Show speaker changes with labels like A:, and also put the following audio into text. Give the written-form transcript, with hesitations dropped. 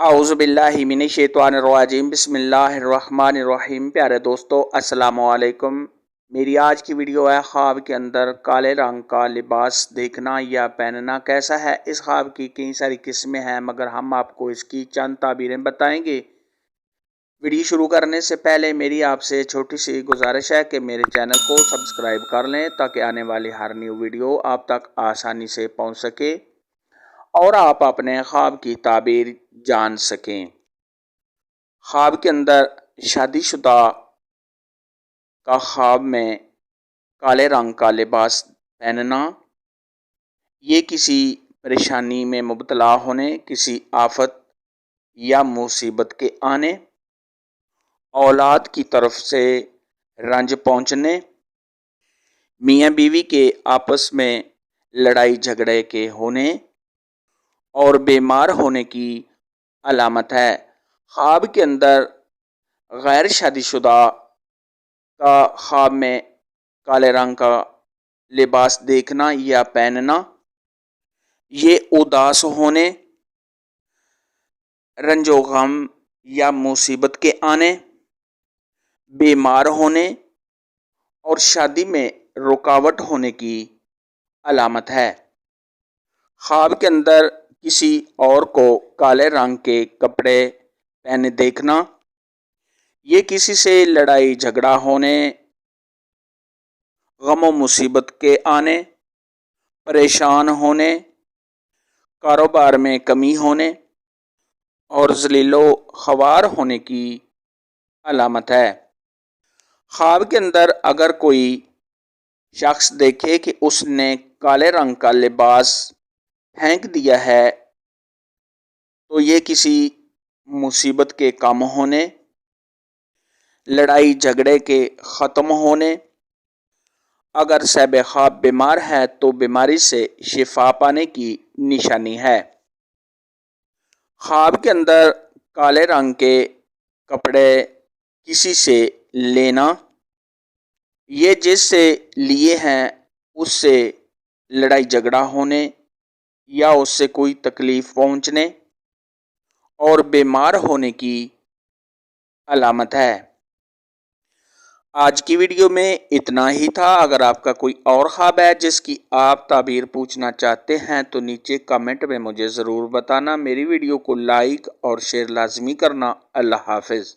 A: اعوذ باللہ من الشیطان الرجیم بسم اللہ الرحمن الرحیم۔ پیارے دوستو السلام علیکم۔ میری آج کی ویڈیو ہے خواب کے اندر کالے رنگ کا لباس دیکھنا یا پہننا کیسا ہے۔ اس خواب کی کئی ساری قسمیں ہیں مگر ہم آپ کو اس کی چند تعبیریں بتائیں گے۔ ویڈیو شروع کرنے سے پہلے میری آپ سے چھوٹی سی گزارش ہے کہ میرے چینل کو سبسکرائب کر لیں تاکہ آنے والی ہر نیو ویڈیو آپ تک آسانی سے پہنچ سکے اور آپ اپنے خواب کی تعبیر جان سکیں۔ خواب کے اندر شادی شدہ کا خواب میں کالے رنگ کا لباس پہننا، یہ کسی پریشانی میں مبتلا ہونے، کسی آفت یا مصیبت کے آنے، اولاد کی طرف سے رنج پہنچنے، میاں بیوی کے آپس میں لڑائی جھگڑے کے ہونے اور بیمار ہونے کی علامت ہے۔ خواب کے اندر غیر شادی شدہ کا خواب میں کالے رنگ کا لباس دیکھنا یا پہننا، یہ اداس ہونے، رنج و غم یا مصیبت کے آنے، بیمار ہونے اور شادی میں رکاوٹ ہونے کی علامت ہے۔ خواب کے اندر کسی اور کو کالے رنگ کے کپڑے پہنے دیکھنا، یہ کسی سے لڑائی جھگڑا ہونے، غم و مصیبت کے آنے، پریشان ہونے، کاروبار میں کمی ہونے اور ذلیل و خوار ہونے کی علامت ہے۔ خواب کے اندر اگر کوئی شخص دیکھے کہ اس نے کالے رنگ کا لباس پھینک دیا ہے تو یہ کسی مصیبت کے کم ہونے، لڑائی جھگڑے کے ختم ہونے، اگر صاحب خواب بیمار ہے تو بیماری سے شفا پانے کی نشانی ہے۔ خواب کے اندر کالے رنگ کے کپڑے کسی سے لینا، یہ جس سے لیے ہیں اس سے لڑائی جھگڑا ہونے یا اس سے کوئی تکلیف پہنچنے اور بیمار ہونے کی علامت ہے۔ آج کی ویڈیو میں اتنا ہی تھا۔ اگر آپ کا کوئی اور خواب ہے جس کی آپ تعبیر پوچھنا چاہتے ہیں تو نیچے کمنٹ میں مجھے ضرور بتانا۔ میری ویڈیو کو لائک اور شیئر لازمی کرنا۔ اللہ حافظ۔